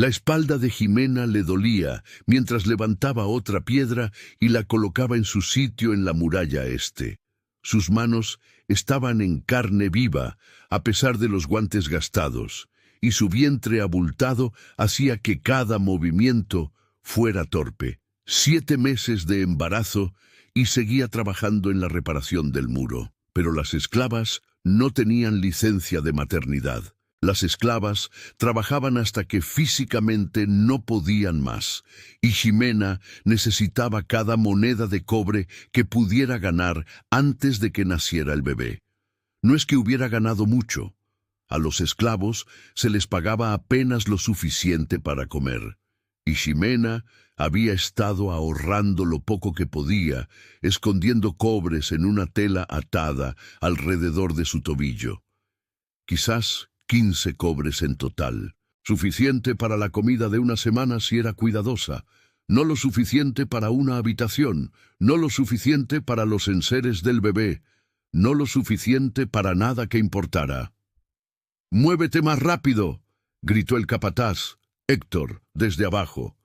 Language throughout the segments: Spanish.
La espalda de Jimena le dolía mientras levantaba otra piedra y la colocaba en su sitio en la muralla este. Sus manos estaban en carne viva, a pesar de los guantes gastados, y su vientre abultado hacía que cada movimiento fuera torpe. 7 meses de embarazo y seguía trabajando en la reparación del muro. Pero las esclavas no tenían licencia de maternidad. Las esclavas trabajaban hasta que físicamente no podían más, y Jimena necesitaba cada moneda de cobre que pudiera ganar antes de que naciera el bebé. No es que hubiera ganado mucho. A los esclavos se les pagaba apenas lo suficiente para comer, y Jimena había estado ahorrando lo poco que podía, escondiendo cobres en una tela atada alrededor de su tobillo. Quizás 15 cobres en total, suficiente para la comida de una semana si era cuidadosa, no lo suficiente para una habitación, no lo suficiente para los enseres del bebé, no lo suficiente para nada que importara. «¡Muévete más rápido!», gritó el capataz, Héctor, desde abajo.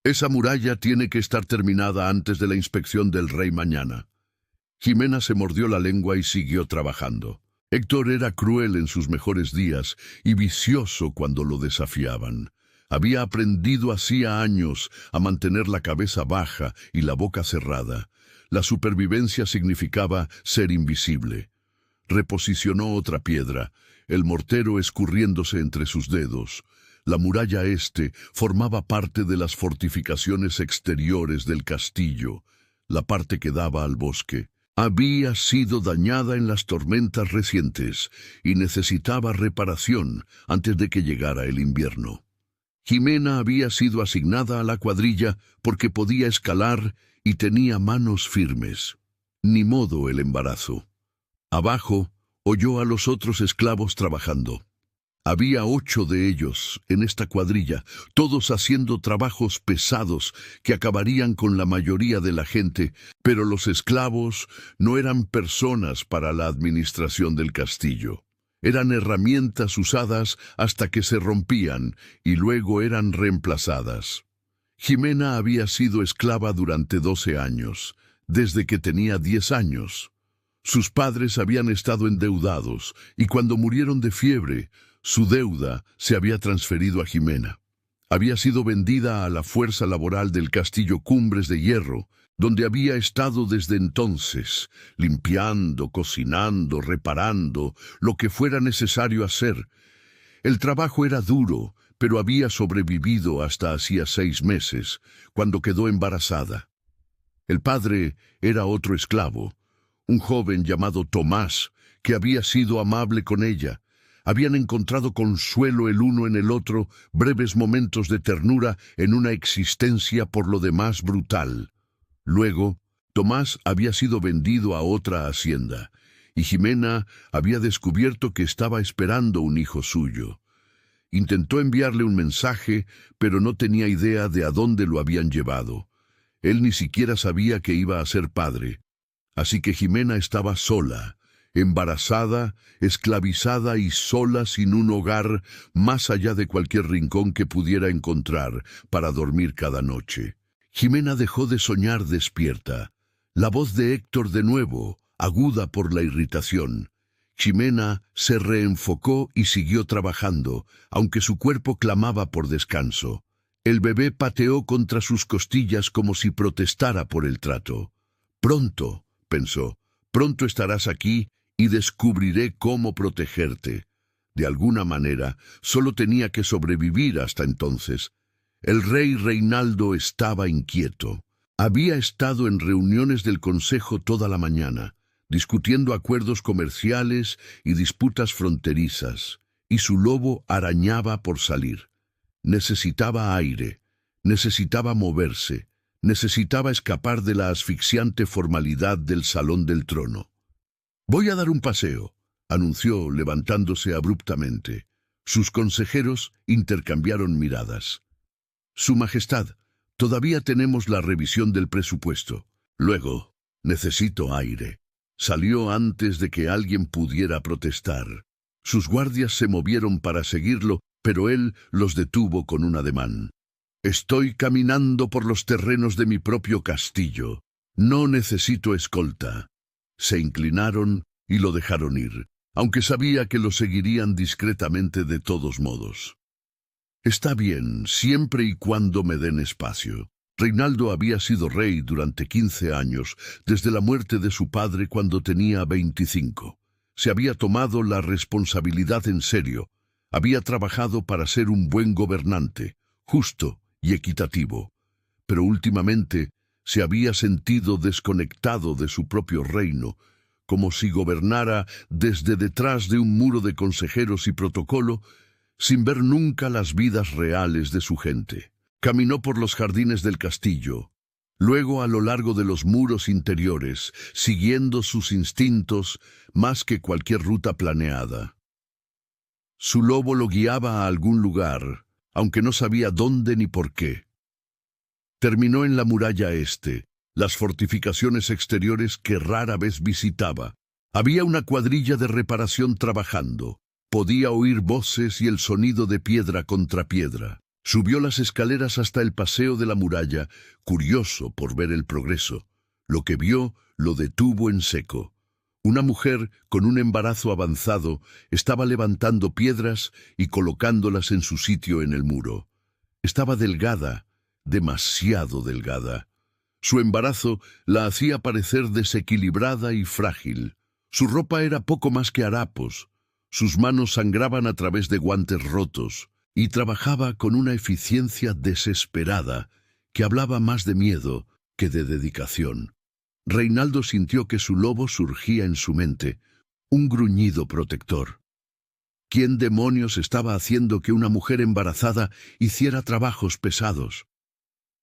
«Esa muralla tiene que estar terminada antes de la inspección del rey mañana». Jimena se mordió la lengua y siguió trabajando. Héctor era cruel en sus mejores días y vicioso cuando lo desafiaban. Había aprendido hacía años a mantener la cabeza baja y la boca cerrada. La supervivencia significaba ser invisible. Reposicionó otra piedra, el mortero escurriéndose entre sus dedos. La muralla este formaba parte de las fortificaciones exteriores del castillo, la parte que daba al bosque. Había sido dañada en las tormentas recientes y necesitaba reparación antes de que llegara el invierno. Jimena había sido asignada a la cuadrilla porque podía escalar y tenía manos firmes. Ni modo el embarazo. Abajo oyó a los otros esclavos trabajando. Había 8 de ellos en esta cuadrilla, todos haciendo trabajos pesados que acabarían con la mayoría de la gente, pero los esclavos no eran personas para la administración del castillo. Eran herramientas usadas hasta que se rompían y luego eran reemplazadas. Jimena había sido esclava durante 12 años, desde que tenía 10 años. Sus padres habían estado endeudados y cuando murieron de fiebre, su deuda se había transferido a Jimena. Había sido vendida a la fuerza laboral del castillo Cumbres de Hierro, donde había estado desde entonces, limpiando, cocinando, reparando, lo que fuera necesario hacer. El trabajo era duro, pero había sobrevivido hasta hacía 6 meses, cuando quedó embarazada. El padre era otro esclavo, un joven llamado Tomás, que había sido amable con ella. Habían encontrado consuelo el uno en el otro, breves momentos de ternura en una existencia por lo demás brutal. Luego, Tomás había sido vendido a otra hacienda, y Jimena había descubierto que estaba esperando un hijo suyo. Intentó enviarle un mensaje, pero no tenía idea de a dónde lo habían llevado. Él ni siquiera sabía que iba a ser padre. Así que Jimena estaba sola, embarazada, esclavizada y sola sin un hogar más allá de cualquier rincón que pudiera encontrar para dormir cada noche. Jimena dejó de soñar despierta. La voz de Héctor de nuevo, aguda por la irritación. Jimena se reenfocó y siguió trabajando, aunque su cuerpo clamaba por descanso. El bebé pateó contra sus costillas como si protestara por el trato. «Pronto», pensó, «pronto estarás aquí y descubriré cómo protegerte». De alguna manera, solo tenía que sobrevivir hasta entonces. El rey Reinaldo estaba inquieto. Había estado en reuniones del consejo toda la mañana, discutiendo acuerdos comerciales y disputas fronterizas, y su lobo arañaba por salir. Necesitaba aire, necesitaba moverse, necesitaba escapar de la asfixiante formalidad del salón del trono. «Voy a dar un paseo», anunció levantándose abruptamente. Sus consejeros intercambiaron miradas. «Su Majestad, todavía tenemos la revisión del presupuesto. Luego, necesito aire». Salió antes de que alguien pudiera protestar. Sus guardias se movieron para seguirlo, pero él los detuvo con un ademán. «Estoy caminando por los terrenos de mi propio castillo. No necesito escolta». Se inclinaron y lo dejaron ir, aunque sabía que lo seguirían discretamente de todos modos. «Está bien, siempre y cuando me den espacio». Reinaldo había sido rey durante 15 años, desde la muerte de su padre cuando tenía 25. Se había tomado la responsabilidad en serio. Había trabajado para ser un buen gobernante, justo y equitativo. Pero últimamente se había sentido desconectado de su propio reino, como si gobernara desde detrás de un muro de consejeros y protocolo, sin ver nunca las vidas reales de su gente. Caminó por los jardines del castillo, luego a lo largo de los muros interiores, siguiendo sus instintos más que cualquier ruta planeada. Su lobo lo guiaba a algún lugar, aunque no sabía dónde ni por qué. Terminó en la muralla este, las fortificaciones exteriores que rara vez visitaba. Había una cuadrilla de reparación trabajando. Podía oír voces y el sonido de piedra contra piedra. Subió las escaleras hasta el paseo de la muralla, curioso por ver el progreso. Lo que vio lo detuvo en seco. Una mujer con un embarazo avanzado estaba levantando piedras y colocándolas en su sitio en el muro. Estaba delgada, demasiado delgada. Su embarazo la hacía parecer desequilibrada y frágil. Su ropa era poco más que harapos. Sus manos sangraban a través de guantes rotos. Y trabajaba con una eficiencia desesperada que hablaba más de miedo que de dedicación. Reinaldo sintió que su lobo surgía en su mente, un gruñido protector. ¿Quién demonios estaba haciendo que una mujer embarazada hiciera trabajos pesados?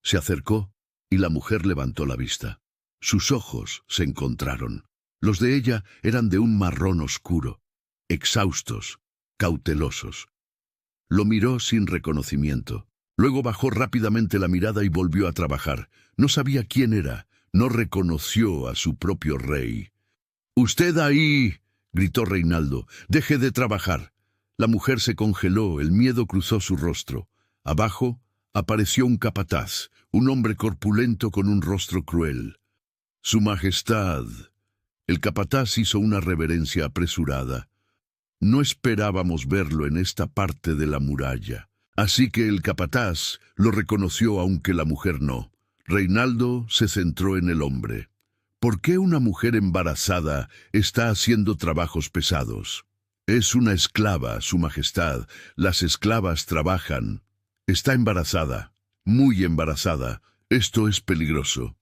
Se acercó y la mujer levantó la vista. Sus ojos se encontraron. Los de ella eran de un marrón oscuro, exhaustos, cautelosos. Lo miró sin reconocimiento. Luego bajó rápidamente la mirada y volvió a trabajar. No sabía quién era. No reconoció a su propio rey. «¡Usted ahí!», gritó Reinaldo. «¡Deje de trabajar!». La mujer se congeló, el miedo cruzó su rostro. Abajo apareció un capataz, un hombre corpulento con un rostro cruel. «Su Majestad». El capataz hizo una reverencia apresurada. No esperábamos verlo en esta parte de la muralla. Así que el capataz lo reconoció aunque la mujer no. Reinaldo se centró en el hombre. ¿Por qué una mujer embarazada está haciendo trabajos pesados? Es una esclava, Su Majestad. Las esclavas trabajan. Está embarazada, muy embarazada. Esto es peligroso.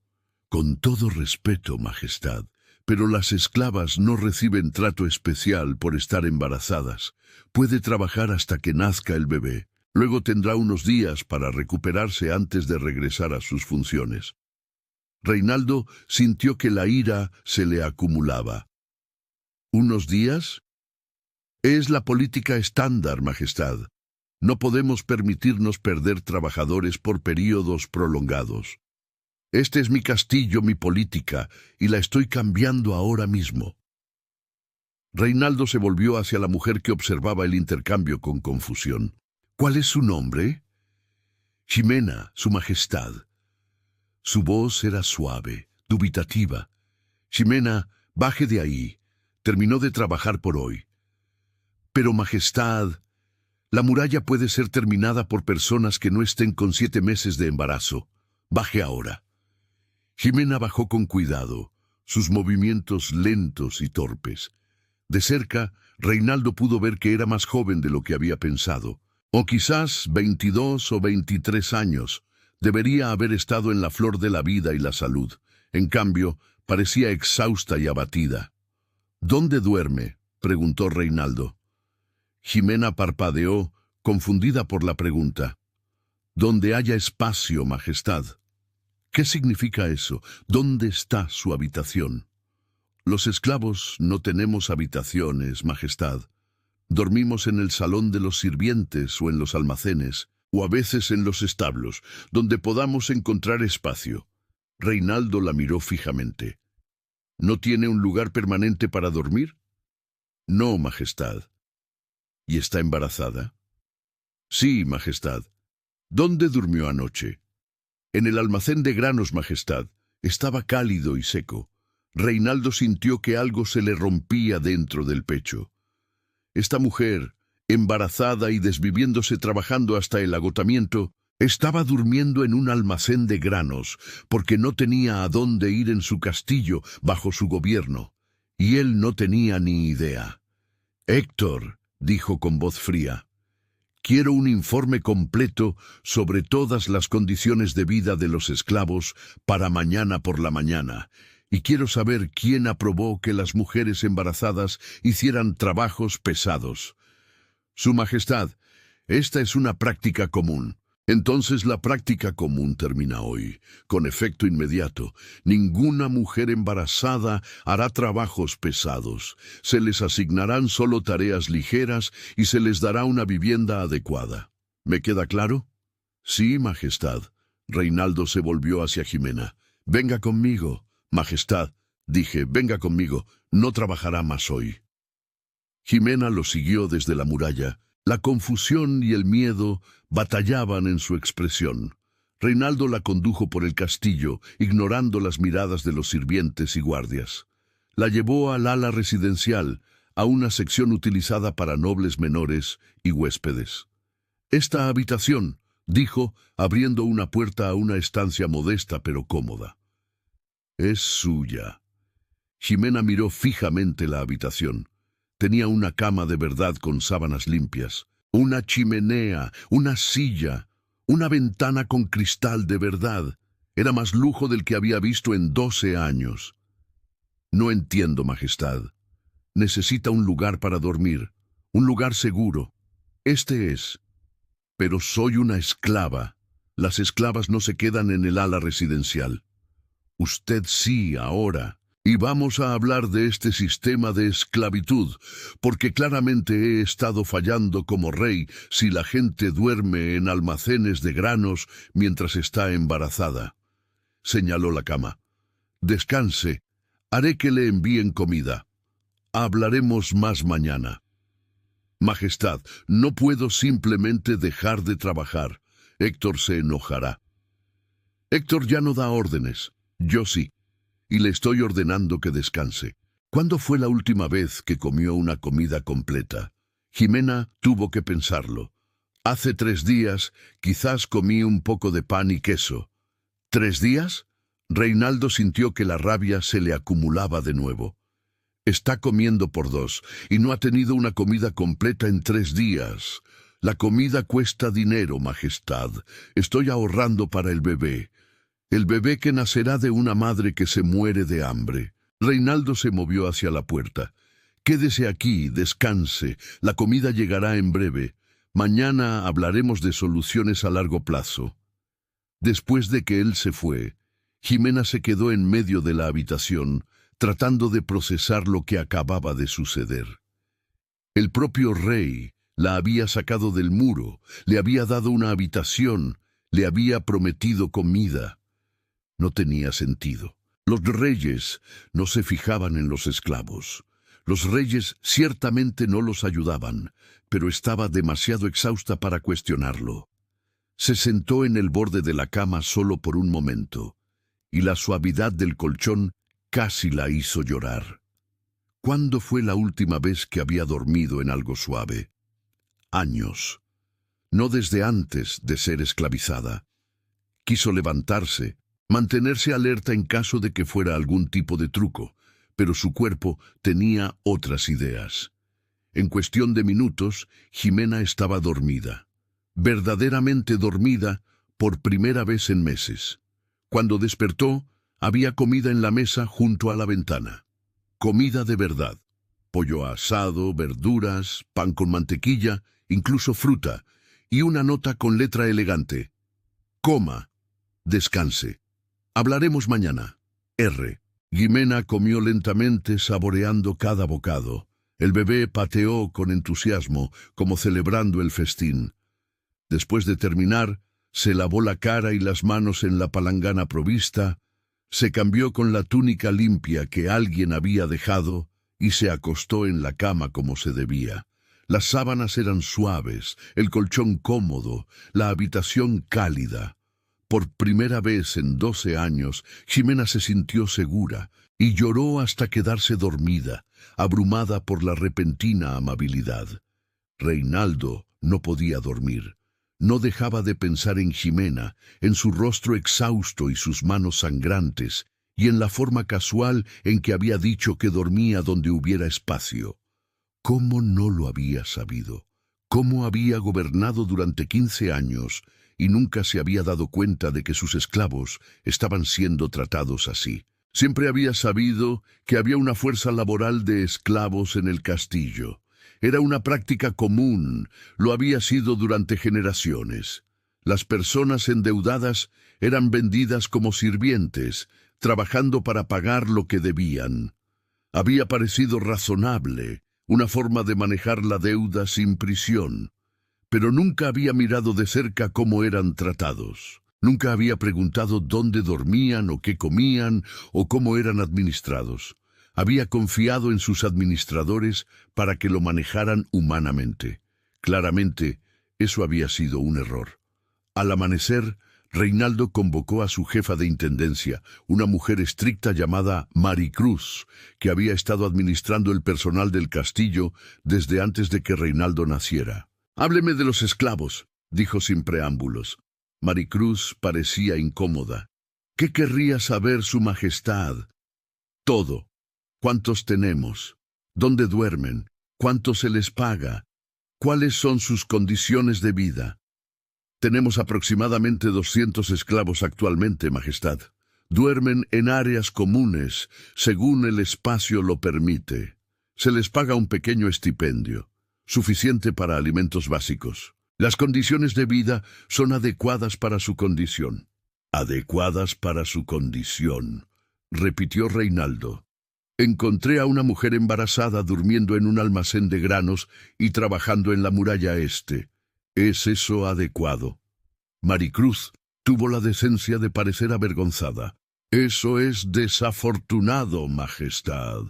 Con todo respeto, Majestad. Pero las esclavas no reciben trato especial por estar embarazadas. Puede trabajar hasta que nazca el bebé. Luego tendrá unos días para recuperarse antes de regresar a sus funciones. Reinaldo sintió que la ira se le acumulaba. ¿Unos días? Es la política estándar, Majestad. No podemos permitirnos perder trabajadores por períodos prolongados. Este es mi castillo, mi política, y la estoy cambiando ahora mismo. Reinaldo se volvió hacia la mujer que observaba el intercambio con confusión. ¿Cuál es su nombre? Ximena, Su Majestad. Su voz era suave, dubitativa. Ximena, baje de ahí. Terminó de trabajar por hoy. Pero, Majestad, la muralla puede ser terminada por personas que no estén con 7 meses de embarazo. Baje ahora. Ximena bajó con cuidado, sus movimientos lentos y torpes. De cerca, Reinaldo pudo ver que era más joven de lo que había pensado. O quizás 22 o 23 años. Debería haber estado en la flor de la vida y la salud. En cambio, parecía exhausta y abatida. «¿Dónde duerme?», preguntó Reinaldo. Ximena parpadeó, confundida por la pregunta. «Donde haya espacio, Majestad». ¿Qué significa eso? ¿Dónde está su habitación? Los esclavos no tenemos habitaciones, Majestad. Dormimos en el salón de los sirvientes o en los almacenes, o a veces en los establos, donde podamos encontrar espacio. Reinaldo la miró fijamente. ¿No tiene un lugar permanente para dormir? No, Majestad. ¿Y está embarazada? Sí, Majestad. ¿Dónde durmió anoche? En el almacén de granos, Majestad. Estaba cálido y seco. Reinaldo sintió que algo se le rompía dentro del pecho. Esta mujer, embarazada y desviviéndose trabajando hasta el agotamiento, estaba durmiendo en un almacén de granos, porque no tenía a dónde ir en su castillo bajo su gobierno, y él no tenía ni idea. Héctor, dijo con voz fría, quiero un informe completo sobre todas las condiciones de vida de los esclavos para mañana por la mañana, y quiero saber quién aprobó que las mujeres embarazadas hicieran trabajos pesados. Su Majestad, esta es una práctica común. Entonces la práctica común termina hoy, con efecto inmediato. Ninguna mujer embarazada hará trabajos pesados. Se les asignarán solo tareas ligeras y se les dará una vivienda adecuada. ¿Me queda claro? Sí, Majestad. Reinaldo se volvió hacia Jimena. Venga conmigo, Majestad. Dije, venga conmigo, no trabajará más hoy. Jimena lo siguió desde la muralla. La confusión y el miedo batallaban en su expresión. Reinaldo la condujo por el castillo, ignorando las miradas de los sirvientes y guardias. La llevó al ala residencial, a una sección utilizada para nobles menores y huéspedes. Esta habitación, dijo, abriendo una puerta a una estancia modesta pero cómoda. Es suya. Jimena miró fijamente la habitación. Tenía una cama de verdad con sábanas limpias, una chimenea, una silla, una ventana con cristal de verdad. Era más lujo del que había visto en 12 años. No entiendo, Majestad. Necesita un lugar para dormir, un lugar seguro. Este es. Pero soy una esclava. Las esclavas no se quedan en el ala residencial. Usted sí, ahora. Y vamos a hablar de este sistema de esclavitud, porque claramente he estado fallando como rey si la gente duerme en almacenes de granos mientras está embarazada. Señaló la cama. Descanse, haré que le envíen comida. Hablaremos más mañana. Majestad, no puedo simplemente dejar de trabajar. Héctor se enojará. Héctor ya no da órdenes, yo sí. Y le estoy ordenando que descanse. ¿Cuándo fue la última vez que comió una comida completa? Jimena tuvo que pensarlo. Hace 3 días, quizás comí un poco de pan y queso. ¿3 días? Reinaldo sintió que la rabia se le acumulaba de nuevo. Está comiendo por 2 y no ha tenido una comida completa en 3 días. La comida cuesta dinero, Majestad. Estoy ahorrando para el bebé. El bebé que nacerá de una madre que se muere de hambre. Reinaldo se movió hacia la puerta. Quédese aquí, descanse. La comida llegará en breve. Mañana hablaremos de soluciones a largo plazo. Después de que él se fue, Jimena se quedó en medio de la habitación, tratando de procesar lo que acababa de suceder. El propio rey la había sacado del muro, le había dado una habitación, le había prometido comida. No tenía sentido. Los reyes no se fijaban en los esclavos. Los reyes ciertamente no los ayudaban, pero estaba demasiado exhausta para cuestionarlo. Se sentó en el borde de la cama solo por un momento, y la suavidad del colchón casi la hizo llorar. ¿Cuándo fue la última vez que había dormido en algo suave? Años. No desde antes de ser esclavizada. Quiso levantarse, mantenerse alerta en caso de que fuera algún tipo de truco, pero su cuerpo tenía otras ideas. En cuestión de minutos, Jimena estaba dormida. Verdaderamente dormida por primera vez en meses. Cuando despertó, había comida en la mesa junto a la ventana. Comida de verdad. Pollo asado, verduras, pan con mantequilla, incluso fruta, y una nota con letra elegante. Coma. Descanse. Hablaremos mañana. R. Jimena comió lentamente, saboreando cada bocado. El bebé pateó con entusiasmo, como celebrando el festín. Después de terminar, se lavó la cara y las manos en la palangana provista, se cambió con la túnica limpia que alguien había dejado y se acostó en la cama como se debía. Las sábanas eran suaves, el colchón cómodo, la habitación cálida. Por primera vez en 12 años, Ximena se sintió segura y lloró hasta quedarse dormida, abrumada por la repentina amabilidad. Reinaldo no podía dormir. No dejaba de pensar en Ximena, en su rostro exhausto y sus manos sangrantes, y en la forma casual en que había dicho que dormía donde hubiera espacio. ¿Cómo no lo había sabido? ¿Cómo había gobernado durante 15 años y nunca se había dado cuenta de que sus esclavos estaban siendo tratados así? Siempre había sabido que había una fuerza laboral de esclavos en el castillo. Era una práctica común, lo había sido durante generaciones. Las personas endeudadas eran vendidas como sirvientes, trabajando para pagar lo que debían. Había parecido razonable, una forma de manejar la deuda sin prisión, pero nunca había mirado de cerca cómo eran tratados. Nunca había preguntado dónde dormían o qué comían o cómo eran administrados. Había confiado en sus administradores para que lo manejaran humanamente. Claramente, eso había sido un error. Al amanecer, Reinaldo convocó a su jefa de intendencia, una mujer estricta llamada Maricruz, que había estado administrando el personal del castillo desde antes de que Reinaldo naciera. «Hábleme de los esclavos», dijo sin preámbulos. Maricruz parecía incómoda. «¿Qué querría saber su majestad?» «Todo. ¿Cuántos tenemos? ¿Dónde duermen? ¿Cuánto se les paga? ¿Cuáles son sus condiciones de vida?» «Tenemos aproximadamente 200 esclavos actualmente, majestad. Duermen en áreas comunes, según el espacio lo permite. Se les paga un pequeño estipendio, suficiente para alimentos básicos. Las condiciones de vida son adecuadas para su condición». «Adecuadas para su condición», repitió Reinaldo. «Encontré a una mujer embarazada durmiendo en un almacén de granos y trabajando en la muralla este. ¿Es eso adecuado?» Maricruz tuvo la decencia de parecer avergonzada. «Eso es desafortunado, majestad,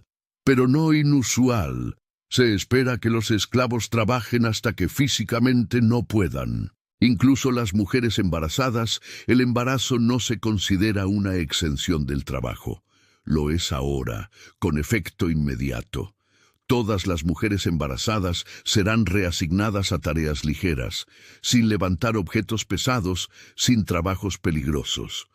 pero no inusual. Se espera que los esclavos trabajen hasta que físicamente no puedan. Incluso las mujeres embarazadas, el embarazo no se considera una exención del trabajo. Lo es ahora, con efecto inmediato. Todas las mujeres embarazadas serán reasignadas a tareas ligeras, sin levantar objetos pesados, sin trabajos peligrosos.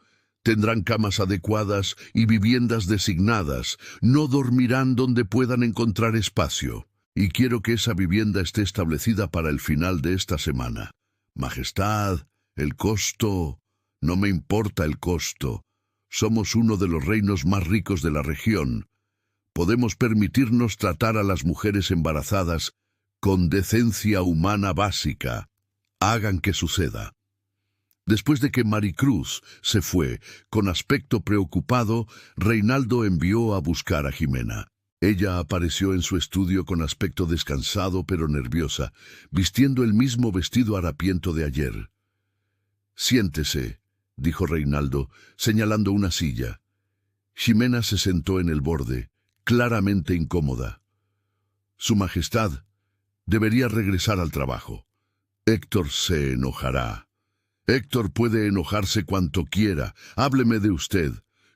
Tendrán camas adecuadas y viviendas designadas, no dormirán donde puedan encontrar espacio. Y quiero que esa vivienda esté establecida para el final de esta semana. Majestad, el costo... No me importa el costo. Somos uno de los reinos más ricos de la región. Podemos permitirnos tratar a las mujeres embarazadas con decencia humana básica. Hagan que suceda». Después de que Maricruz se fue, con aspecto preocupado, Reinaldo envió a buscar a Ximena. Ella apareció en su estudio con aspecto descansado pero nerviosa, vistiendo el mismo vestido harapiento de ayer. «Siéntese», dijo Reinaldo, señalando una silla. Ximena se sentó en el borde, claramente incómoda. «Su majestad debería regresar al trabajo. Héctor se enojará». «Héctor puede enojarse cuanto quiera. Hábleme de usted.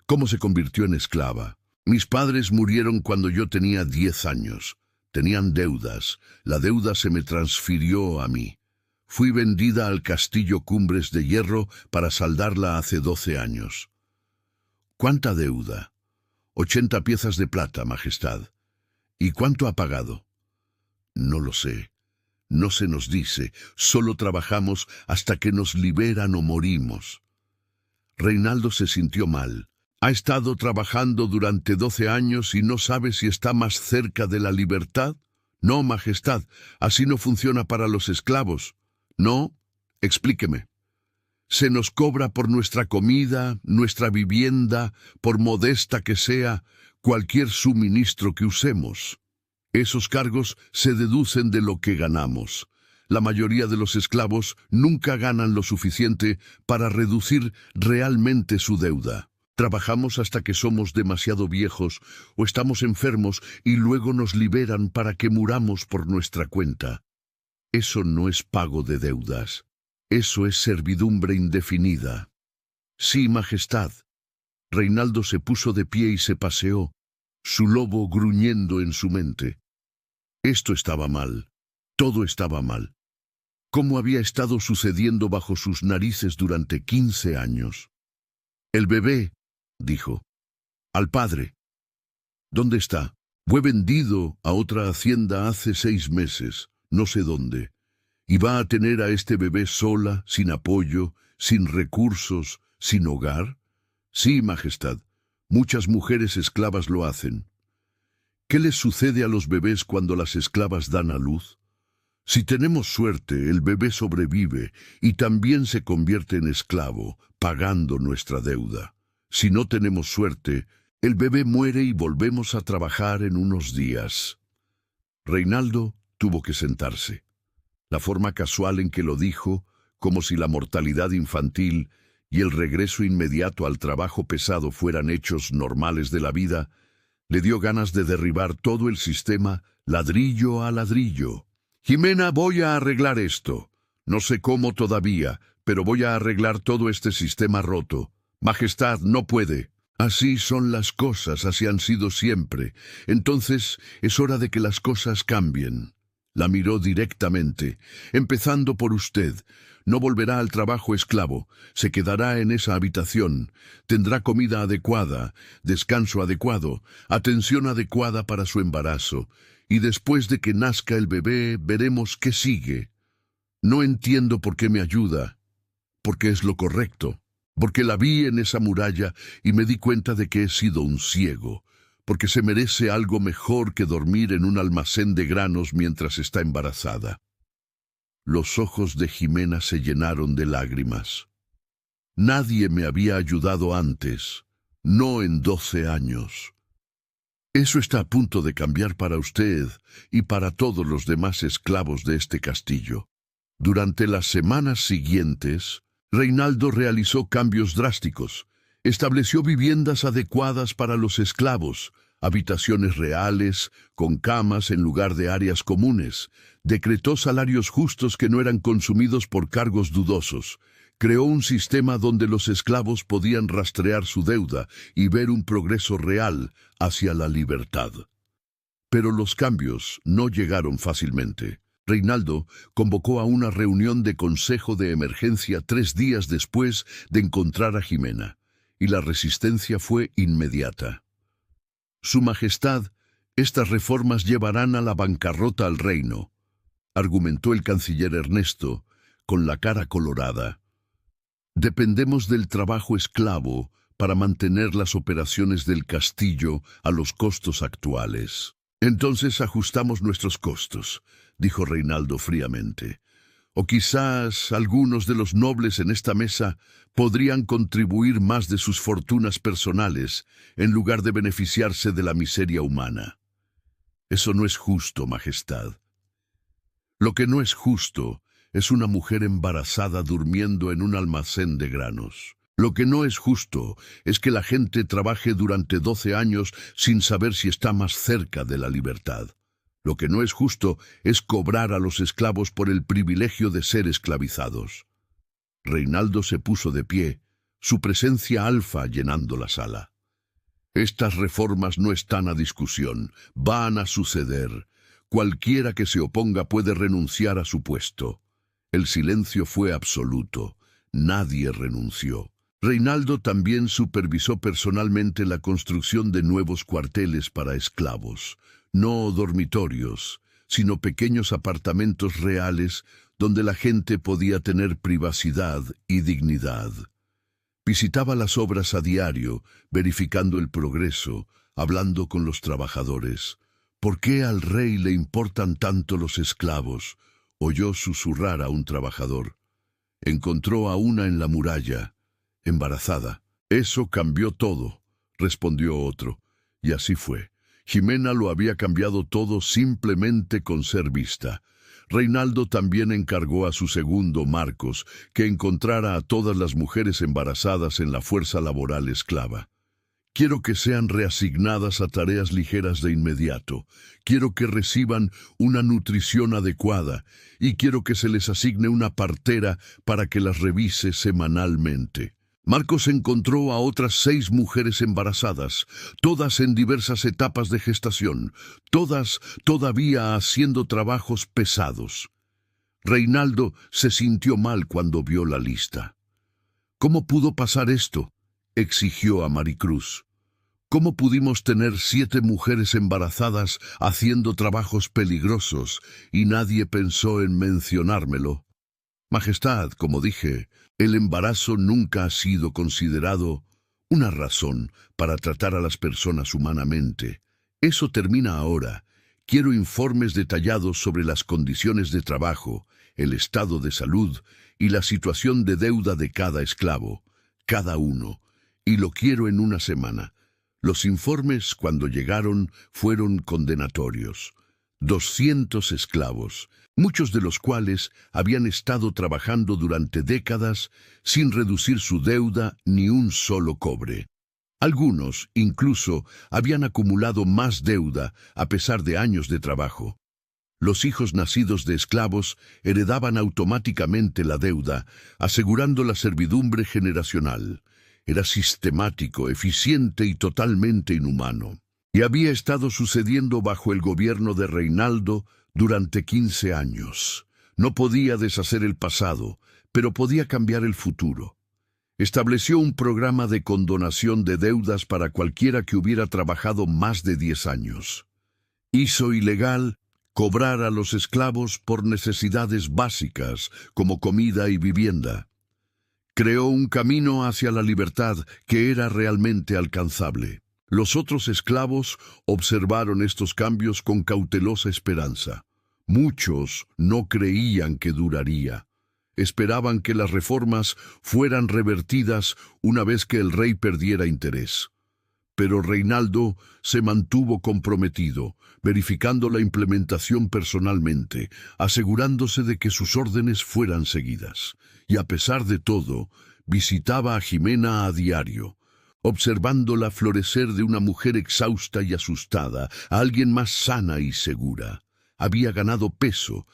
¿Cómo se convirtió en esclava?» «Mis padres murieron cuando yo tenía 10 años. Tenían deudas. La deuda se me transfirió a mí. Fui vendida al castillo Cumbres de Hierro para saldarla hace 12 años». «¿Cuánta deuda?» 80 piezas de plata, majestad». «¿Y cuánto ha pagado?» «No lo sé. No se nos dice, solo trabajamos hasta que nos liberan o morimos». Reinaldo se sintió mal. «¿Ha estado trabajando durante 12 años y no sabe si está más cerca de la libertad?» «No, majestad, así no funciona para los esclavos». «¿No? Explíqueme». «Se nos cobra por nuestra comida, nuestra vivienda, por modesta que sea, cualquier suministro que usemos. Esos cargos se deducen de lo que ganamos. La mayoría de los esclavos nunca ganan lo suficiente para reducir realmente su deuda. Trabajamos hasta que somos demasiado viejos o estamos enfermos y luego nos liberan para que muramos por nuestra cuenta. Eso no es pago de deudas. Eso es servidumbre indefinida. Sí, Majestad. Reinaldo se puso de pie y se paseó, su lobo gruñendo en su mente. Esto estaba mal. Todo estaba mal. ¿Cómo había estado sucediendo bajo sus narices durante 15 años? El bebé, dijo. Al padre. ¿Dónde está? Fue vendido a otra hacienda hace 6 meses, no sé dónde. Y va a tener a este bebé sola, sin apoyo, sin recursos, sin hogar. Sí, Majestad, muchas mujeres esclavas lo hacen. ¿Qué les sucede a los bebés cuando las esclavas dan a luz? Si tenemos suerte, el bebé sobrevive y también se convierte en esclavo, pagando nuestra deuda. Si no tenemos suerte, el bebé muere y volvemos a trabajar en unos días. Reinaldo tuvo que sentarse. La forma casual en que lo dijo, como si la mortalidad infantil y el regreso inmediato al trabajo pesado fueran hechos normales de la vida, le dio ganas de derribar todo el sistema ladrillo a ladrillo. Jimena, voy a arreglar esto. No sé cómo todavía, pero voy a arreglar todo este sistema roto. Majestad, no puede. Así son las cosas, así han sido siempre. Entonces es hora de que las cosas cambien. La miró directamente. Empezando por usted. No volverá al trabajo esclavo, se quedará en esa habitación, tendrá comida adecuada, descanso adecuado, atención adecuada para su embarazo, y después de que nazca el bebé veremos qué sigue. No entiendo por qué me ayuda, porque es lo correcto, porque la vi en esa muralla y me di cuenta de que he sido un ciego, porque se merece algo mejor que dormir en un almacén de granos mientras está embarazada. Los ojos de Jimena se llenaron de lágrimas. Nadie me había ayudado antes, no en 12 años. Eso está a punto de cambiar para usted y para todos los demás esclavos de este castillo. Durante las semanas siguientes, Reinaldo realizó cambios drásticos. Estableció viviendas adecuadas para los esclavos, habitaciones reales, con camas en lugar de áreas comunes. Decretó salarios justos que no eran consumidos por cargos dudosos. Creó un sistema donde los esclavos podían rastrear su deuda y ver un progreso real hacia la libertad. Pero los cambios no llegaron fácilmente. Reinaldo convocó a una reunión de consejo de emergencia 3 días después de encontrar a Jimena, y la resistencia fue inmediata. Su Majestad, estas reformas llevarán a la bancarrota al reino, argumentó el canciller Ernesto, con la cara colorada. Dependemos del trabajo esclavo para mantener las operaciones del castillo a los costos actuales. Entonces ajustamos nuestros costos, dijo Reinaldo fríamente. O quizás algunos de los nobles en esta mesa podrían contribuir más de sus fortunas personales en lugar de beneficiarse de la miseria humana. Eso no es justo, Majestad. Lo que no es justo es una mujer embarazada durmiendo en un almacén de granos. Lo que no es justo es que la gente trabaje durante 12 años sin saber si está más cerca de la libertad. Lo que no es justo es cobrar a los esclavos por el privilegio de ser esclavizados. Reinaldo se puso de pie, su presencia alfa llenando la sala. Estas reformas no están a discusión, van a suceder. Cualquiera que se oponga puede renunciar a su puesto. El silencio fue absoluto. Nadie renunció. Reinaldo también supervisó personalmente la construcción de nuevos cuarteles para esclavos, no dormitorios, sino pequeños apartamentos reales donde la gente podía tener privacidad y dignidad. Visitaba las obras a diario, verificando el progreso, hablando con los trabajadores. ¿Por qué al rey le importan tanto los esclavos?, oyó susurrar a un trabajador. Encontró a una en la muralla, embarazada. Eso cambió todo, respondió otro. Y así fue. Jimena lo había cambiado todo simplemente con ser vista. Reinaldo también encargó a su segundo, Marcos, que encontrara a todas las mujeres embarazadas en la fuerza laboral esclava. Quiero que sean reasignadas a tareas ligeras de inmediato. Quiero que reciban una nutrición adecuada y quiero que se les asigne una partera para que las revise semanalmente. Marcos encontró a otras 6 mujeres embarazadas, todas en diversas etapas de gestación, todas todavía haciendo trabajos pesados. Reinaldo se sintió mal cuando vio la lista. ¿Cómo pudo pasar esto?, exigió a Maricruz. ¿Cómo pudimos tener 7 mujeres embarazadas haciendo trabajos peligrosos y nadie pensó en mencionármelo? Majestad, como dije, el embarazo nunca ha sido considerado una razón para tratar a las personas humanamente. Eso termina ahora. Quiero informes detallados sobre las condiciones de trabajo, el estado de salud y la situación de deuda de cada esclavo, cada uno, y lo quiero en una semana. Los informes, cuando llegaron, fueron condenatorios. 200 esclavos, muchos de los cuales habían estado trabajando durante décadas sin reducir su deuda ni un solo cobre. Algunos, incluso, habían acumulado más deuda a pesar de años de trabajo. Los hijos nacidos de esclavos heredaban automáticamente la deuda, asegurando la servidumbre generacional. Era sistemático, eficiente y totalmente inhumano. Y había estado sucediendo bajo el gobierno de Reinaldo durante 15 años. No podía deshacer el pasado, pero podía cambiar el futuro. Estableció un programa de condonación de deudas para cualquiera que hubiera trabajado más de 10 años. Hizo ilegal cobrar a los esclavos por necesidades básicas como comida y vivienda. Creó un camino hacia la libertad que era realmente alcanzable. Los otros esclavos observaron estos cambios con cautelosa esperanza. Muchos no creían que duraría. Esperaban que las reformas fueran revertidas una vez que el rey perdiera interés. Pero Reinaldo se mantuvo comprometido, verificando la implementación personalmente, asegurándose de que sus órdenes fueran seguidas. Y a pesar de todo, visitaba a Jimena a diario, observándola florecer de una mujer exhausta y asustada a alguien más sana y segura. Había ganado peso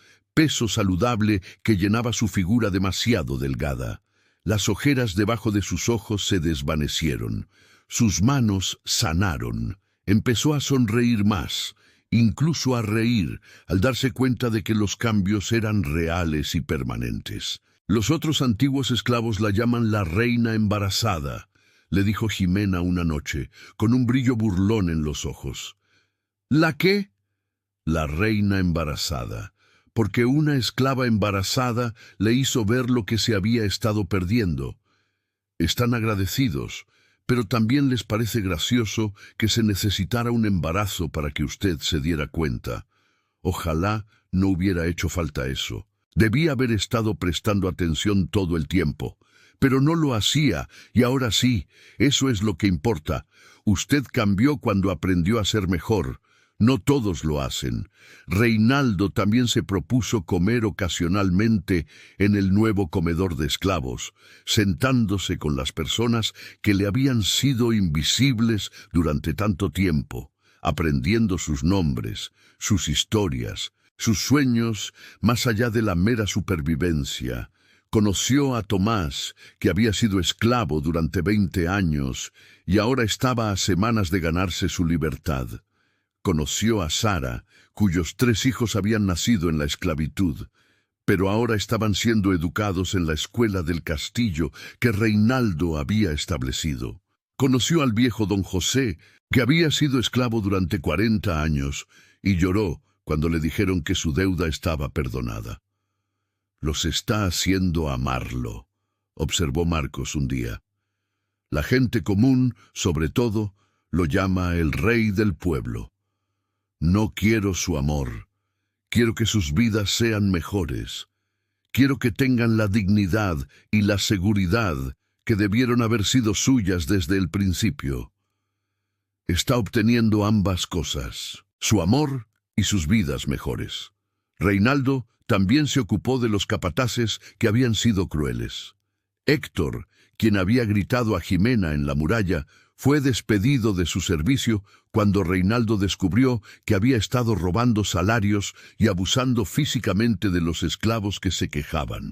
saludable que llenaba su figura demasiado delgada. Las ojeras debajo de sus ojos se desvanecieron. Sus manos sanaron. Empezó a sonreír más, incluso a reír, al darse cuenta de que los cambios eran reales y permanentes. Los otros antiguos esclavos la llaman la reina embarazada, le dijo Jimena una noche, con un brillo burlón en los ojos. ¿La qué? La reina embarazada, porque una esclava embarazada le hizo ver lo que se había estado perdiendo. Están agradecidos, pero también les parece gracioso que se necesitara un embarazo para que usted se diera cuenta. Ojalá no hubiera hecho falta eso. Debía haber estado prestando atención todo el tiempo, pero no lo hacía, y ahora sí, eso es lo que importa. Usted cambió cuando aprendió a ser mejor. No todos lo hacen. Reinaldo también se propuso comer ocasionalmente en el nuevo comedor de esclavos, sentándose con las personas que le habían sido invisibles durante tanto tiempo, aprendiendo sus nombres, sus historias, sus sueños más allá de la mera supervivencia. Conoció a Tomás, que había sido esclavo durante 20 años y ahora estaba a semanas de ganarse su libertad. Conoció a Sara, cuyos 3 hijos habían nacido en la esclavitud, pero ahora estaban siendo educados en la escuela del castillo que Reinaldo había establecido. Conoció al viejo don José, que había sido esclavo durante 40 años, y lloró cuando le dijeron que su deuda estaba perdonada. Los está haciendo amarlo, observó Marcos un día. La gente común, sobre todo, lo llama el rey del pueblo. No quiero su amor. Quiero que sus vidas sean mejores. Quiero que tengan la dignidad y la seguridad que debieron haber sido suyas desde el principio. Está obteniendo ambas cosas, su amor y sus vidas mejores. Reinaldo también se ocupó de los capataces que habían sido crueles. Héctor, quien había gritado a Jimena en la muralla, fue despedido de su servicio cuando Reinaldo descubrió que había estado robando salarios y abusando físicamente de los esclavos que se quejaban.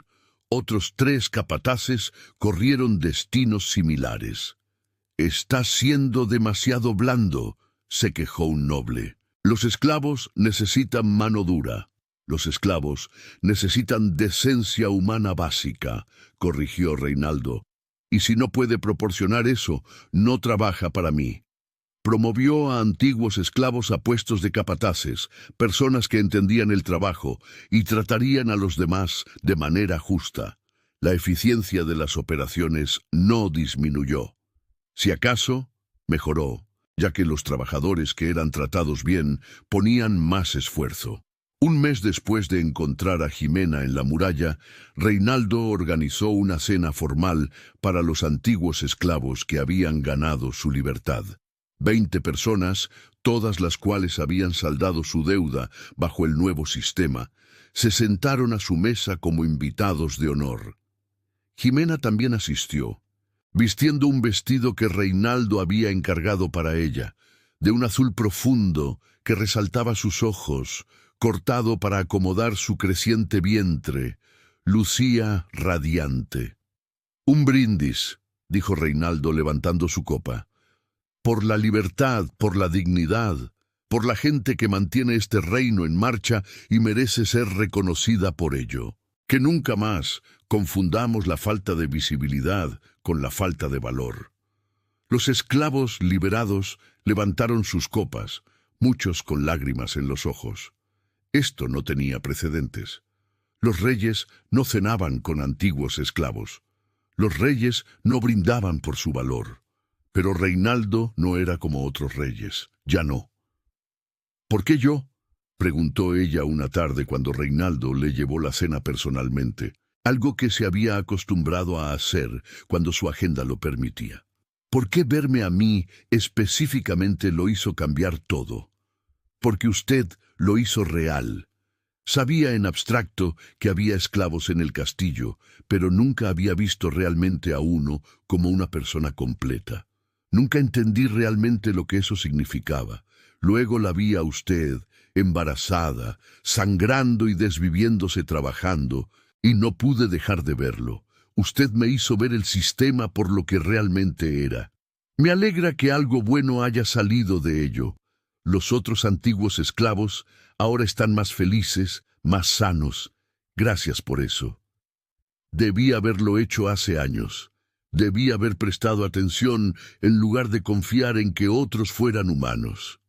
Otros 3 capataces corrieron destinos similares. «Está siendo demasiado blando», se quejó un noble. «Los esclavos necesitan mano dura». «Los esclavos necesitan decencia humana básica», corrigió Reinaldo. «Y si no puede proporcionar eso, no trabaja para mí». Promovió a antiguos esclavos a puestos de capataces, personas que entendían el trabajo y tratarían a los demás de manera justa. La eficiencia de las operaciones no disminuyó. Si acaso, mejoró, ya que los trabajadores que eran tratados bien ponían más esfuerzo. Un mes después de encontrar a Jimena en la muralla, Reinaldo organizó una cena formal para los antiguos esclavos que habían ganado su libertad. 20 personas, todas las cuales habían saldado su deuda bajo el nuevo sistema, se sentaron a su mesa como invitados de honor. Jimena también asistió, vistiendo un vestido que Reinaldo había encargado para ella, de un azul profundo que resaltaba sus ojos, cortado para acomodar su creciente vientre. Lucía radiante. «Un brindis», dijo Reinaldo levantando su copa. «Por la libertad, por la dignidad, por la gente que mantiene este reino en marcha y merece ser reconocida por ello. Que nunca más confundamos la falta de visibilidad con la falta de valor». Los esclavos liberados levantaron sus copas, muchos con lágrimas en los ojos. Esto no tenía precedentes. Los reyes no cenaban con antiguos esclavos. Los reyes no brindaban por su valor. Pero Reinaldo no era como otros reyes. Ya no. «¿Por qué yo?», preguntó ella una tarde cuando Reinaldo le llevó la cena personalmente, algo que se había acostumbrado a hacer cuando su agenda lo permitía. «¿Por qué verme a mí específicamente lo hizo cambiar todo? Porque usted lo hizo real. Sabía en abstracto que había esclavos en el castillo, pero nunca había visto realmente a uno como una persona completa. Nunca entendí realmente lo que eso significaba. Luego la vi a usted, embarazada, sangrando y desviviéndose trabajando, y no pude dejar de verlo. Usted me hizo ver el sistema por lo que realmente era. Me alegra que algo bueno haya salido de ello. Los otros antiguos esclavos ahora están más felices, más sanos. Gracias por eso. Debí haberlo hecho hace años. Debí haber prestado atención en lugar de confiar en que otros fueran humanos».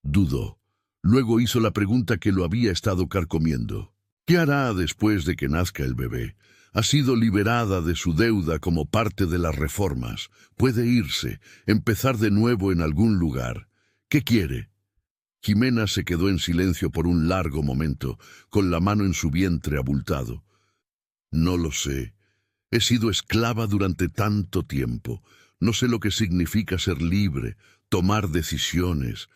Dudó. Luego hizo la pregunta que lo había estado carcomiendo. «¿Qué hará después de que nazca el bebé? Ha sido liberada de su deuda como parte de las reformas. Puede irse, empezar de nuevo en algún lugar. ¿Qué quiere?». Jimena se quedó en silencio por un largo momento, con la mano en su vientre abultado. «No lo sé. He sido esclava durante tanto tiempo. No sé lo que significa ser libre, tomar decisiones.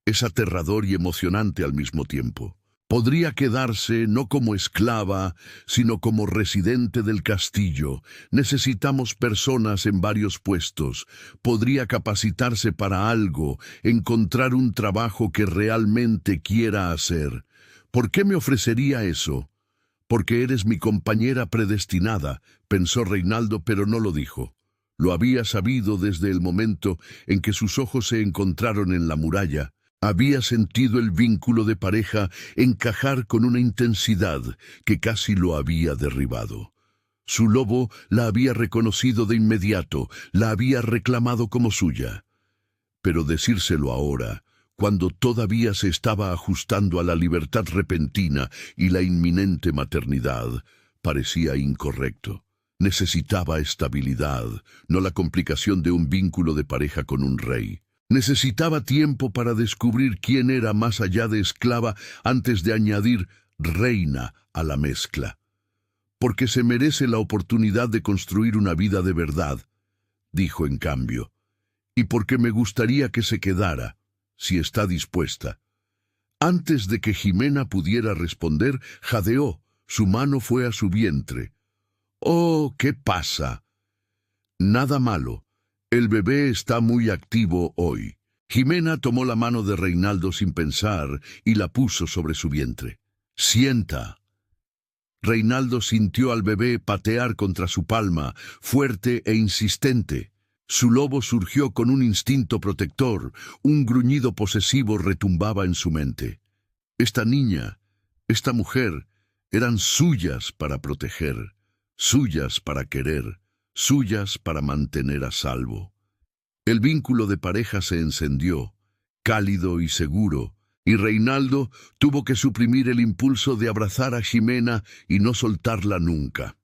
Es aterrador y emocionante al mismo tiempo. Podría quedarse no como esclava, sino como residente del castillo. Necesitamos personas en varios puestos. Podría capacitarse para algo, encontrar un trabajo que realmente quiera hacer. ¿Por qué me ofrecería eso?». «Porque eres mi compañera predestinada», pensó Reinaldo, pero no lo dijo. Lo había sabido desde el momento en que sus ojos se encontraron en la muralla. Había sentido el vínculo de pareja encajar con una intensidad que casi lo había derribado. Su lobo la había reconocido de inmediato, la había reclamado como suya. Pero decírselo ahora, cuando todavía se estaba ajustando a la libertad repentina y la inminente maternidad, parecía incorrecto. Necesitaba estabilidad, no la complicación de un vínculo de pareja con un rey. Necesitaba tiempo para descubrir quién era más allá de esclava antes de añadir reina a la mezcla. «Porque se merece la oportunidad de construir una vida de verdad», dijo en cambio, «y porque me gustaría que se quedara, si está dispuesta». Antes de que Jimena pudiera responder, jadeó. Su mano fue a su vientre. «Oh, ¿qué pasa?» «Nada malo. El bebé está muy activo hoy». Jimena tomó la mano de Reinaldo sin pensar y la puso sobre su vientre. «Sienta». Reinaldo sintió al bebé patear contra su palma, fuerte e insistente. Su lobo surgió con un instinto protector, un gruñido posesivo retumbaba en su mente. Esta niña, esta mujer, eran suyas para proteger, suyas para querer, suyas para mantener a salvo. El vínculo de pareja se encendió, cálido y seguro, y Reinaldo tuvo que suprimir el impulso de abrazar a Jimena y no soltarla nunca.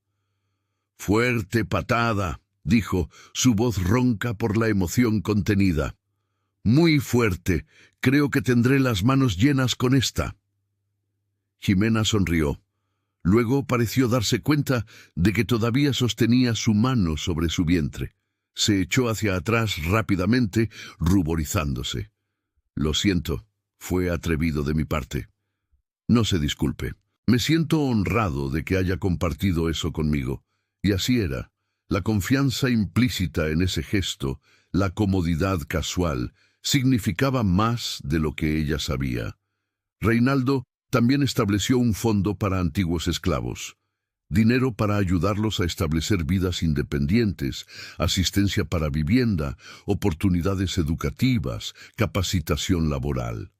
«Fuerte patada», dijo, su voz ronca por la emoción contenida. «Muy fuerte. Creo que tendré las manos llenas con esta». Jimena sonrió. Luego pareció darse cuenta de que todavía sostenía su mano sobre su vientre. Se echó hacia atrás rápidamente, ruborizándose. «Lo siento, fue atrevido de mi parte». «No se disculpe. Me siento honrado de que haya compartido eso conmigo». Y así era. La confianza implícita en ese gesto, la comodidad casual, significaba más de lo que ella sabía. Reinaldo también estableció un fondo para antiguos esclavos. Dinero para ayudarlos a establecer vidas independientes, asistencia para vivienda, oportunidades educativas, capacitación laboral.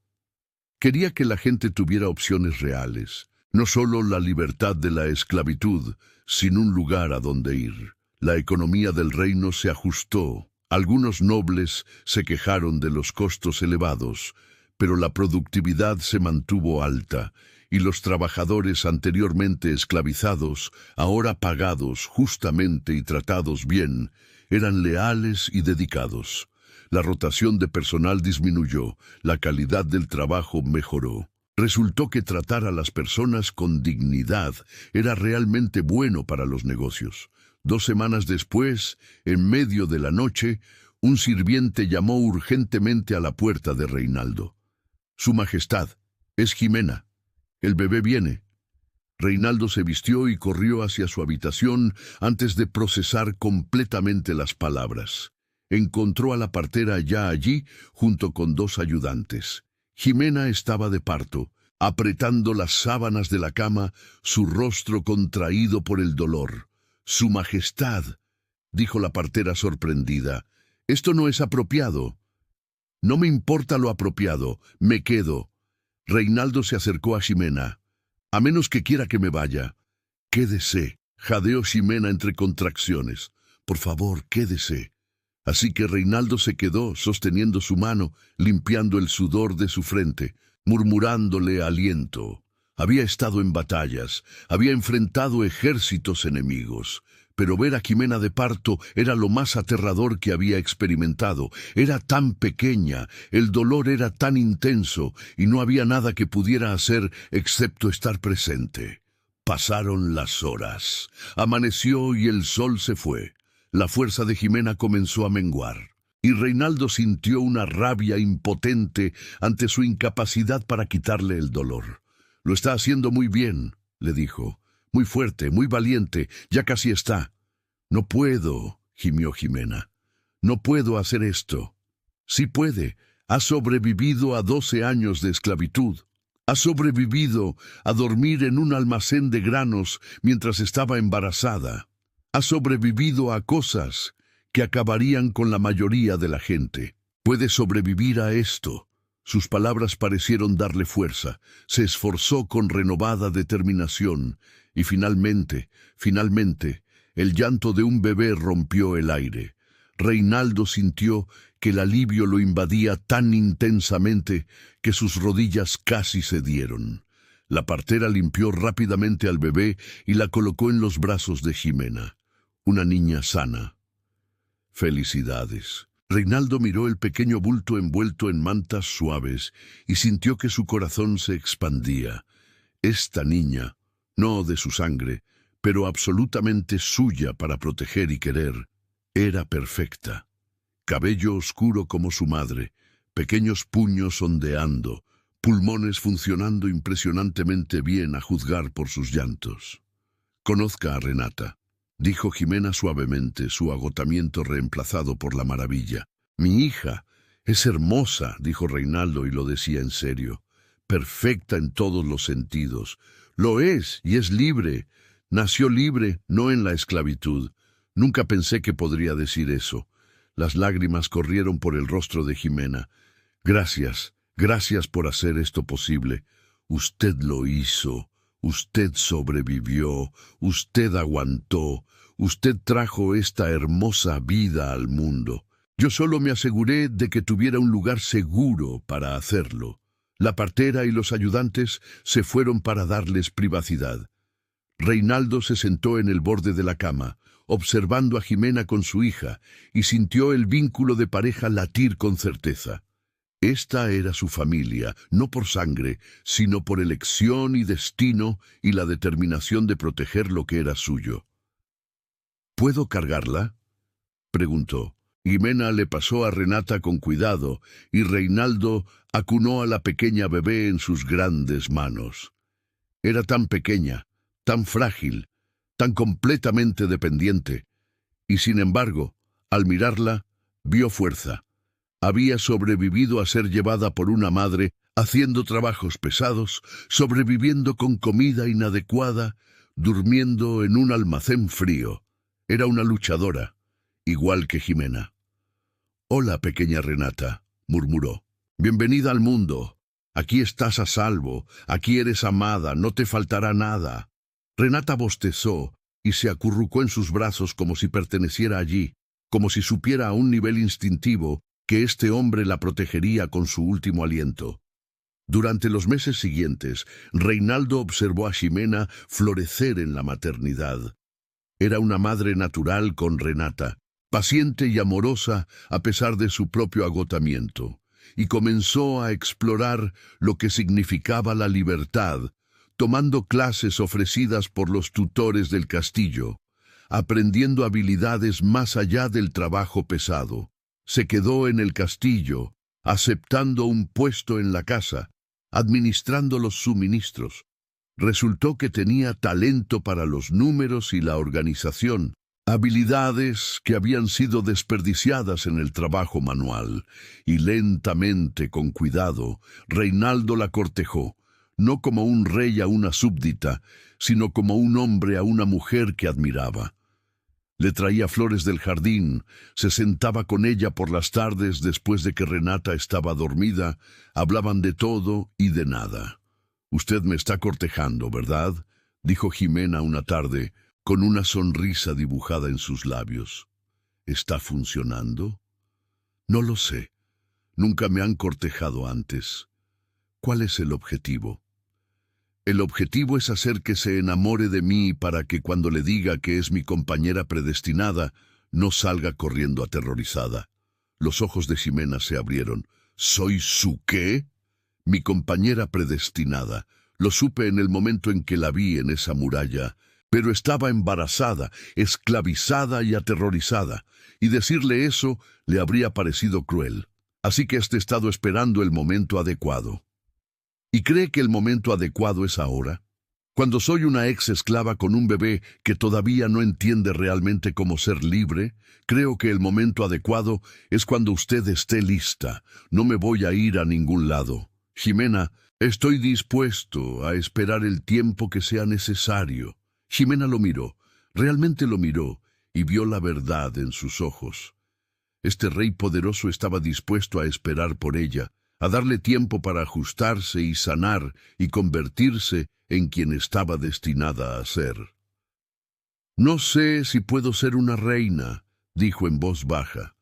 Quería que la gente tuviera opciones reales, no solo la libertad de la esclavitud, sin un lugar a donde ir. La economía del reino se ajustó. Algunos nobles se quejaron de los costos elevados, pero la productividad se mantuvo alta, y los trabajadores anteriormente esclavizados, ahora pagados justamente y tratados bien, eran leales y dedicados. La rotación de personal disminuyó, la calidad del trabajo mejoró. Resultó que tratar a las personas con dignidad era realmente bueno para los negocios. 2 semanas después, en medio de la noche, un sirviente llamó urgentemente a la puerta de Reinaldo. «Su Majestad, es Jimena. El bebé viene». Reinaldo se vistió y corrió hacia su habitación antes de procesar completamente las palabras. Encontró a la partera ya allí, junto con 2 ayudantes. Jimena estaba de parto, apretando las sábanas de la cama, su rostro contraído por el dolor. «Su Majestad», dijo la partera sorprendida, «esto no es apropiado». «No me importa lo apropiado, me quedo». Reinaldo se acercó a Jimena. «A menos que quiera que me vaya». «Quédese», jadeó Jimena entre contracciones. «Por favor, quédese». Así que Reinaldo se quedó, sosteniendo su mano, limpiando el sudor de su frente, murmurándole aliento. Había estado en batallas, había enfrentado ejércitos enemigos, pero ver a Jimena de parto era lo más aterrador que había experimentado. Era tan pequeña, el dolor era tan intenso, y no había nada que pudiera hacer excepto estar presente. Pasaron las horas. Amaneció y el sol se fue. La fuerza de Jimena comenzó a menguar, y Reinaldo sintió una rabia impotente ante su incapacidad para quitarle el dolor. «Lo está haciendo muy bien», le dijo. «Muy fuerte, muy valiente, ya casi está». «No puedo», gimió Jimena. «No puedo hacer esto». «Sí puede. Ha sobrevivido a 12 años de esclavitud. Ha sobrevivido a dormir en un almacén de granos mientras estaba embarazada. Ha sobrevivido a cosas que acabarían con la mayoría de la gente. Puede sobrevivir a esto». Sus palabras parecieron darle fuerza. Se esforzó con renovada determinación, y finalmente, el llanto de un bebé rompió el aire. Reinaldo sintió que el alivio lo invadía tan intensamente que sus rodillas casi cedieron. La partera limpió rápidamente al bebé y la colocó en los brazos de Jimena. Una niña sana. «Felicidades». Reinaldo miró el pequeño bulto envuelto en mantas suaves y sintió que su corazón se expandía. Esta niña, no de su sangre, pero absolutamente suya para proteger y querer, era perfecta. Cabello oscuro como su madre, pequeños puños ondeando, pulmones funcionando impresionantemente bien a juzgar por sus llantos. Conozca a Renata, dijo Jimena suavemente, su agotamiento reemplazado por la maravilla. Mi hija es hermosa, dijo Reinaldo, y lo decía en serio. Perfecta en todos los sentidos. Lo es, y es libre. Nació libre, no en la esclavitud. Nunca pensé que podría decir eso. Las lágrimas corrieron por el rostro de Jimena. Gracias, gracias por hacer esto posible. Usted lo hizo. Usted sobrevivió. Usted aguantó. Usted trajo esta hermosa vida al mundo. Yo solo me aseguré de que tuviera un lugar seguro para hacerlo. La partera y los ayudantes se fueron para darles privacidad. Reinaldo se sentó en el borde de la cama, observando a Jimena con su hija, y sintió el vínculo de pareja latir con certeza. Esta era su familia, no por sangre, sino por elección y destino y la determinación de proteger lo que era suyo. ¿Puedo cargarla?, preguntó. Jimena le pasó a Renata con cuidado, y Reinaldo acunó a la pequeña bebé en sus grandes manos. Era tan pequeña, tan frágil, tan completamente dependiente, y sin embargo, al mirarla, vio fuerza. Había sobrevivido a ser llevada por una madre, haciendo trabajos pesados, sobreviviendo con comida inadecuada, durmiendo en un almacén frío. Era una luchadora, igual que Jimena. «Hola, pequeña Renata», murmuró. «Bienvenida al mundo. Aquí estás a salvo, aquí eres amada, no te faltará nada». Renata bostezó y se acurrucó en sus brazos como si perteneciera allí, como si supiera a un nivel instintivo que este hombre la protegería con su último aliento. Durante los meses siguientes, Reinaldo observó a Jimena florecer en la maternidad. Era una madre natural con Renata, paciente y amorosa a pesar de su propio agotamiento, y comenzó a explorar lo que significaba la libertad, tomando clases ofrecidas por los tutores del castillo, aprendiendo habilidades más allá del trabajo pesado. Se quedó en el castillo, aceptando un puesto en la casa, administrando los suministros. Resultó que tenía talento para los números y la organización, habilidades que habían sido desperdiciadas en el trabajo manual, y lentamente, con cuidado, Reinaldo la cortejó, no como un rey a una súbdita, sino como un hombre a una mujer que admiraba. Le traía flores del jardín, se sentaba con ella por las tardes después de que Renata estaba dormida, hablaban de todo y de nada. «Usted me está cortejando, ¿verdad?», dijo Jimena una tarde, con una sonrisa dibujada en sus labios. «¿Está funcionando?». «No lo sé. Nunca me han cortejado antes». «¿Cuál es el objetivo?». «El objetivo es hacer que se enamore de mí para que cuando le diga que es mi compañera predestinada, no salga corriendo aterrorizada». Los ojos de Jimena se abrieron. «¿Soy su qué?». «Mi compañera predestinada. Lo supe en el momento en que la vi en esa muralla, pero estaba embarazada, esclavizada y aterrorizada, y decirle eso le habría parecido cruel. Así que he estado esperando el momento adecuado». ¿Y cree que el momento adecuado es ahora? Cuando soy una ex esclava con un bebé que todavía no entiende realmente cómo ser libre, creo que el momento adecuado es cuando usted esté lista. No me voy a ir a ningún lado. Jimena, estoy dispuesto a esperar el tiempo que sea necesario. Jimena lo miró, realmente lo miró, y vio la verdad en sus ojos. Este rey poderoso estaba dispuesto a esperar por ella, a darle tiempo para ajustarse y sanar y convertirse en quien estaba destinada a ser. «No sé si puedo ser una reina», dijo en voz baja.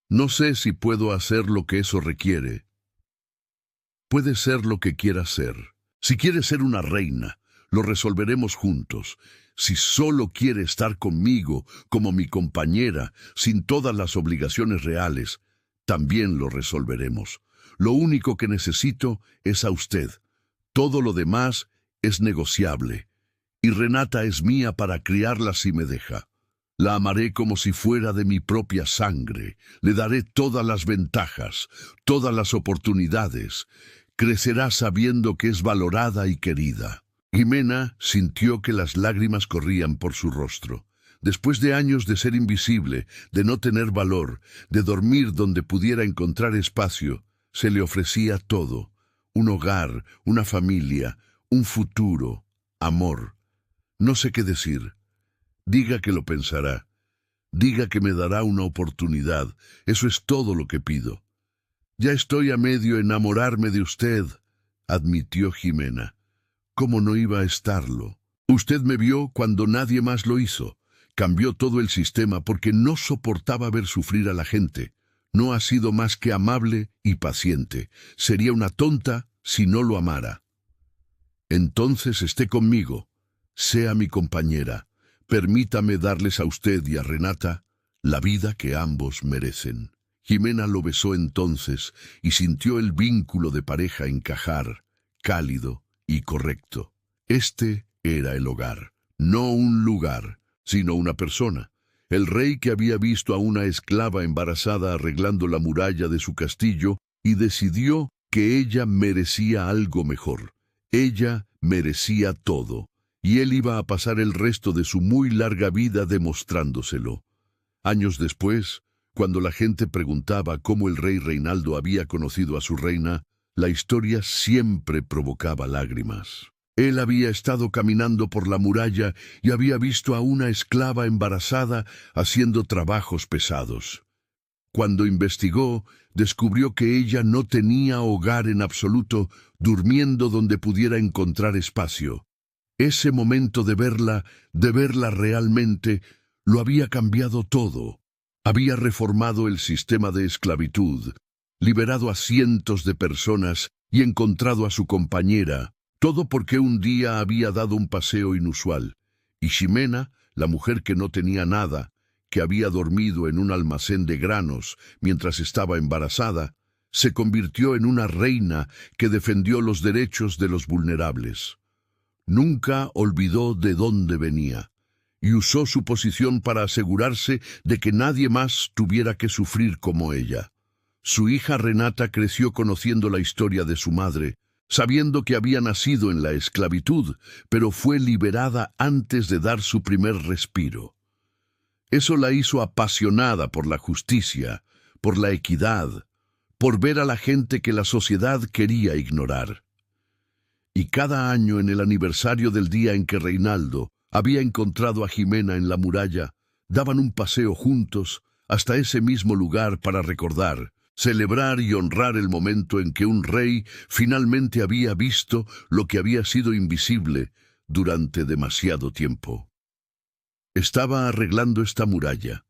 «No sé si puedo hacer lo que eso requiere». «Puede ser lo que quiera ser. Si quiere ser una reina, lo resolveremos juntos. Si solo quiere estar conmigo como mi compañera, sin todas las obligaciones reales, también lo resolveremos. Lo único que necesito es a usted. Todo lo demás es negociable. Y Renata es mía para criarla si me deja. La amaré como si fuera de mi propia sangre. Le daré todas las ventajas, todas las oportunidades. crecerá sabiendo que es valorada y querida. Jimena sintió que las lágrimas corrían por su rostro. Después de años de ser invisible, de no tener valor, de dormir donde pudiera encontrar espacio, se le ofrecía todo: un hogar, una familia, un futuro, amor. No sé qué decir. Diga que lo pensará. Diga que me dará una oportunidad. Eso es todo lo que pido. Ya estoy a medio enamorarme de usted, admitió Jimena. ¿Cómo no iba a estarlo? Usted me vio cuando nadie más lo hizo. Cambió todo el sistema porque no soportaba ver sufrir a la gente. No ha sido más que amable y paciente. Sería una tonta si no lo amara. Entonces esté conmigo. Sea mi compañera. Permítame darles a usted y a Renata la vida que ambos merecen. Jimena lo besó entonces y sintió el vínculo de pareja encajar, cálido y correcto. Este era el hogar, no un lugar, sino una persona. El rey que había visto a una esclava embarazada arreglando la muralla de su castillo y decidió que ella merecía algo mejor. Ella merecía todo, y él iba a pasar el resto de su muy larga vida demostrándoselo. Años después, cuando la gente preguntaba cómo el rey Reinaldo había conocido a su reina, la historia siempre provocaba lágrimas. Él había estado caminando por la muralla y había visto a una esclava embarazada haciendo trabajos pesados. Cuando investigó, descubrió que ella no tenía hogar en absoluto, durmiendo donde pudiera encontrar espacio. Ese momento de verla realmente, lo había cambiado todo. Había reformado el sistema de esclavitud, liberado a cientos de personas y encontrado a su compañera, todo porque un día había dado un paseo inusual. Y Ximena, la mujer que no tenía nada, que había dormido en un almacén de granos mientras estaba embarazada, se convirtió en una reina que defendió los derechos de los vulnerables. Nunca olvidó de dónde venía, y usó su posición para asegurarse de que nadie más tuviera que sufrir como ella. Su hija Renata creció conociendo la historia de su madre, sabiendo que había nacido en la esclavitud, pero fue liberada antes de dar su primer respiro. Eso la hizo apasionada por la justicia, por la equidad, por ver a la gente que la sociedad quería ignorar. Y cada año, en el aniversario del día en que Reinaldo había encontrado a Ximena en la muralla, daban un paseo juntos hasta ese mismo lugar para recordar, celebrar y honrar el momento en que un rey finalmente había visto lo que había sido invisible durante demasiado tiempo. Estaba arreglando esta muralla,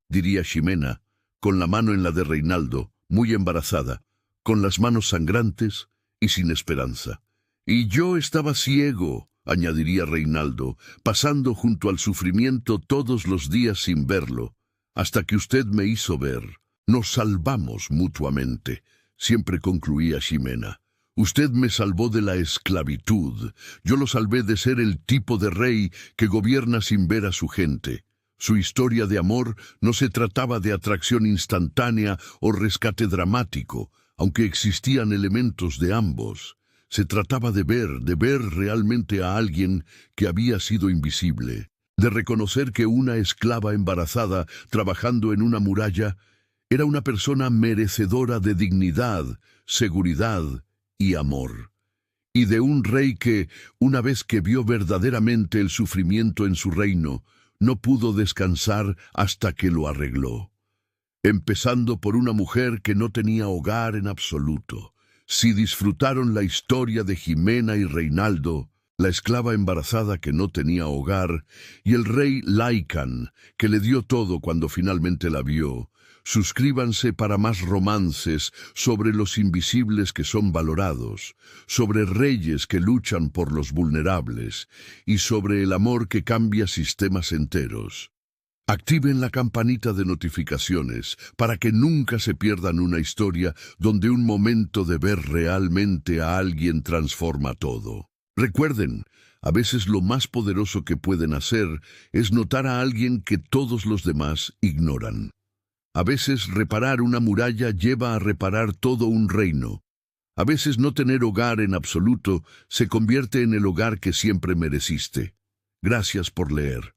diría Ximena, con la mano en la de Reinaldo, muy embarazada, con las manos sangrantes y sin esperanza. Y yo estaba ciego, añadiría Reinaldo, pasando junto al sufrimiento todos los días sin verlo, hasta que usted me hizo ver. Nos salvamos mutuamente, siempre concluía Ximena. Usted me salvó de la esclavitud, yo lo salvé de ser el tipo de rey que gobierna sin ver a su gente. Su historia de amor no se trataba de atracción instantánea o rescate dramático, aunque existían elementos de ambos. Se trataba de ver realmente a alguien que había sido invisible, de reconocer que una esclava embarazada trabajando en una muralla era una persona merecedora de dignidad, seguridad y amor, y de un rey que, una vez que vio verdaderamente el sufrimiento en su reino, no pudo descansar hasta que lo arregló. Empezando por una mujer que no tenía hogar en absoluto. Si disfrutaron la historia de Ximena y Reinaldo, la esclava embarazada que no tenía hogar, y el rey Laikan, que le dio todo cuando finalmente la vio, suscríbanse para más romances sobre los invisibles que son valorados, sobre reyes que luchan por los vulnerables y sobre el amor que cambia sistemas enteros. Activen la campanita de notificaciones para que nunca se pierdan una historia donde un momento de ver realmente a alguien transforma todo. Recuerden, a veces lo más poderoso que pueden hacer es notar a alguien que todos los demás ignoran. A veces reparar una muralla lleva a reparar todo un reino. A veces no tener hogar en absoluto se convierte en el hogar que siempre mereciste. Gracias por leer.